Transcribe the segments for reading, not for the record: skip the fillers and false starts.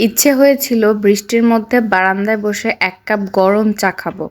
ইচ্ছে হয়েছিল বৃষ্টির মধ্যে বারান্দায় বসে ১ কাপ গরম চা খাবো।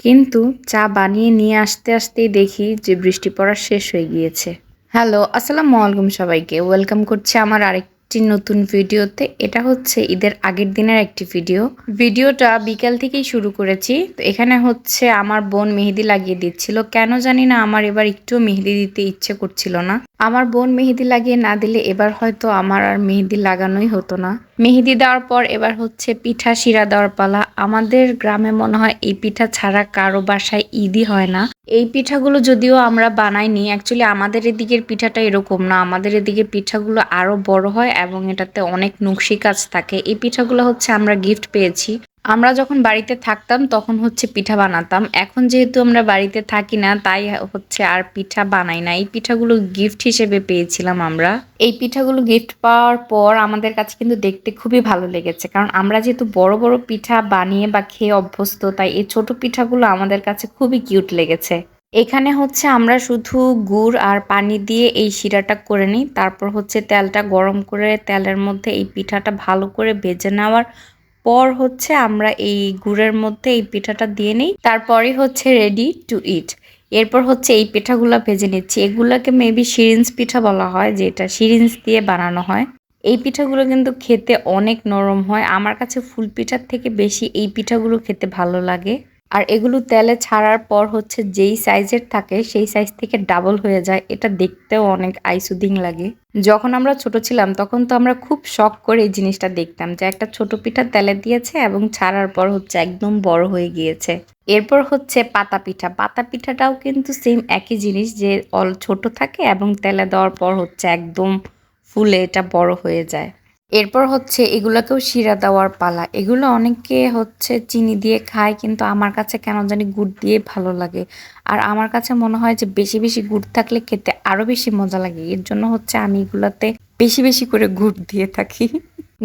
কিন্তু চা বানিয়ে নিয়ে আসতেই দেখি যে বৃষ্টি পড়া শেষ হয়ে গিয়েছে। হ্যালো, আসসালামু আলাইকুম সবাইকে। ওয়েলকাম করছি আমার আরেকটি নতুন ভিডিওতে। এটা হচ্ছে ঈদের আগের দিনের একটি ভিডিও। ভিডিওটা বিকাল থেকেই শুরু করেছি। তো এখানে হচ্ছে আমার বোন মেহেদি লাগিয়ে দিচ্ছিল। কেন জানি না আমার এবার একটুও মেহেদি দিতে ইচ্ছে করছিল না। আমার বোন মেহেদি লাগিয়ে না দিলে এবার হয়তো আমার আর মেহেদি লাগানোই হতো না। মেহেদি দেওয়ার পর এবার হচ্ছে পিঠা শিরা দেওয়ার পালা। আমাদের গ্রামে মনে হয় এই পিঠা ছাড়া কারো বাসায় ঈদই হয় না। এই পিঠাগুলো যদিও আমরা বানাইনি, অ্যাকচুয়ালি আমাদের এদিকের পিঠাটা এরকম না। আমাদের এদিকে পিঠাগুলো আরো বড় হয় এবং এটাতে অনেক নকশি কাজ থাকে। এই পিঠাগুলো হচ্ছে আমরা গিফট পেয়েছি। আমরা যখন বাড়িতে থাকতাম তখন হচ্ছে পিঠা বানাতাম। এখন যেহেতু আমরা বাড়িতে থাকি না তাই হচ্ছে আর পিঠা বানাই না। এই পিঠাগুলো গিফট হিসেবে পেয়েছিলাম আমরা। এই পিঠাগুলো গিফট পাওয়ার পর আমাদের কাছে কিন্তু দেখতে খুবই ভালো লেগেছে। কারণ আমরা যেহেতু বড়, বড় পিঠা বানিয়ে বা খেয়ে অভ্যস্ত, তাই এই ছোট পিঠাগুলো আমাদের কাছে খুবই কিউট লেগেছে। এখানে হচ্ছে আমরা শুধু গুড় আর পানি দিয়ে এই শিরাটা করে নিই। তারপর হচ্ছে তেলটা গরম করে তেলের মধ্যে এই পিঠাটা ভালো করে ভেজে নেওয়ার পর হচ্ছে আমরা এই গুড়ের মধ্যে এই পিঠাটা দিয়ে নিই। তারপরই হচ্ছে রেডি টু ইট। এরপর হচ্ছে এই পিঠাগুলা ভেজে নিচ্ছি। এগুলাকে মেবি শিরিন্স পিঠা বলা হয়, যেটা শিরিন্স দিয়ে বানানো হয়। এই পিঠাগুলো কিন্তু খেতে অনেক নরম হয়। আমার কাছে ফুল পিঠার থেকে বেশি এই পিঠাগুলো খেতে ভালো লাগে। আর এগুলো তেলে ছাড়ার পর হচ্ছে যেই সাইজের থাকে সেই সাইজ থেকে ডাবল হয়ে যায়। এটা দেখতেও অনেক আইসুদিং লাগে। যখন আমরা ছোট ছিলাম তখন তো আমরা খুব শখ করে এই জিনিসটা দেখতাম যে একটা ছোট পিঠা তেলে দিয়েছে এবং ছাড়ার পর হচ্ছে একদম বড় হয়ে গিয়েছে। এরপর হচ্ছে পাতা পিঠা। পাতা পিঠাটাও কিন্তু সেম একই জিনিস, যে ছোট থাকে এবং তেলে দেওয়ার পর হচ্ছে একদম ফুলে এটা বড় হয়ে যায়। এরপর হচ্ছে এগুলাকেও শিরা দেওয়ার পালা। এগুলো অনেকে হচ্ছে চিনি দিয়ে খায়, কিন্তু আমার কাছে কেন জানি গুড় দিয়ে ভালো লাগে। আর আমার কাছে মনে হয় যে বেশি বেশি গুড় থাকলে খেতে আরো বেশি মজা লাগে। এর জন্য হচ্ছে আমি এগুলাতে বেশি বেশি করে গুড় দিয়ে থাকি।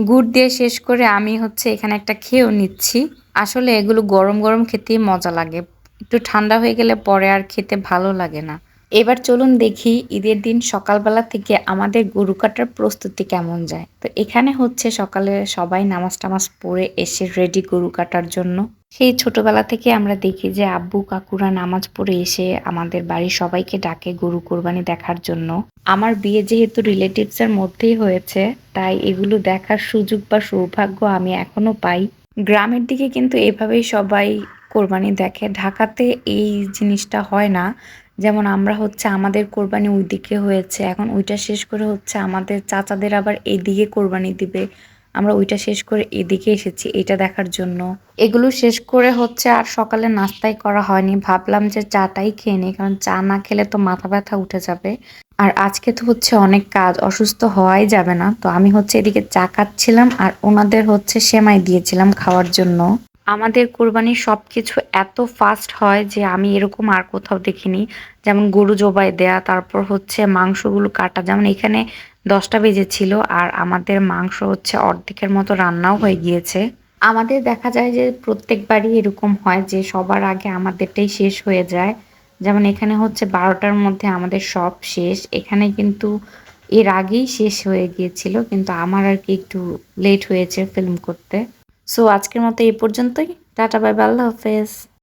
গুড় দিয়ে শেষ করে আমি হচ্ছে এখানে একটা খেয়েও নিচ্ছি। আসলে এগুলো গরম গরম খেতেই মজা লাগে। একটু ঠান্ডা হয়ে গেলে পরে আর খেতে ভালো লাগে না। এবার চলুন দেখি ঈদের দিন সকালবেলা থেকে আমাদের গরু কাটার প্রস্তুতি কেমন যায়। তো এখানে হচ্ছে সকালে সবাই নামাজ টামাজ পড়ে এসে রেডি গরু কাটার জন্য। সেই ছোটবেলা থেকে আমরা দেখি যে আব্বু কাকুরা নামাজ পড়ে এসে আমাদের বাড়ির সবাইকে ডাকে গরু কোরবানি দেখার জন্য। আমার বিয়ে যেহেতু রিলেটিভস এর মধ্যেই হয়েছে, তাই এগুলো দেখার সুযোগ বা সৌভাগ্য আমি এখনো পাই। গ্রামের দিকে কিন্তু এভাবেই সবাই কোরবানি দেখে। ঢাকাতে এই জিনিসটা হয় না। যেমন আমরা হচ্ছে আমাদের কোরবানি ওইদিকে হয়েছে, এখন ওইটা শেষ করে হচ্ছে আমাদের চাচাদের আবার এইদিকে কোরবানি দিবে। আমরা ওইটা শেষ করে এদিকে এসেছি এটা দেখার জন্য। এগুলো শেষ করে হচ্ছে আর সকালে নাস্তাই করা হয়নি। ভাবলাম যে চাটাই খেয়ে নিই, কারণ চা না খেলে তো মাথা ব্যথা উঠে যাবে। আর আজকে তো হচ্ছে অনেক কাজ, অসুস্থ হওয়াই যাবে না। তো আমি হচ্ছে এদিকে চা খাচ্ছিলাম আর ওনাদের হচ্ছে সেমাই দিয়েছিলাম খাওয়ার জন্য। আমাদের কোরবানির সবকিছু এত ফাস্ট হয় যে আমি এরকম আর কোথাও দেখিনি। যেমন গরু জবাই দেয়া, তারপর হচ্ছে মাংসগুলো কাটা। যেমন এখানে 10টা বেজেছিল আর আমাদের মাংস হচ্ছে অর্ধেকের মতো রান্নাও হয়ে গিয়েছে। আমাদের দেখা যায় যে প্রত্যেকবারই এরকম হয় যে সবার আগে আমাদেরটাই শেষ হয়ে যায়। যেমন এখানে হচ্ছে 12টার মধ্যে আমাদের সব শেষ। এখানে কিন্তু এর আগেই শেষ হয়ে গিয়েছিল, কিন্তু আমার আর কি একটু লেট হয়েছে ফিল্ম করতে। সো আজকের মতো এই পর্যন্তই। টাটা, বাই বাই, আল্লাহ হাফেজ।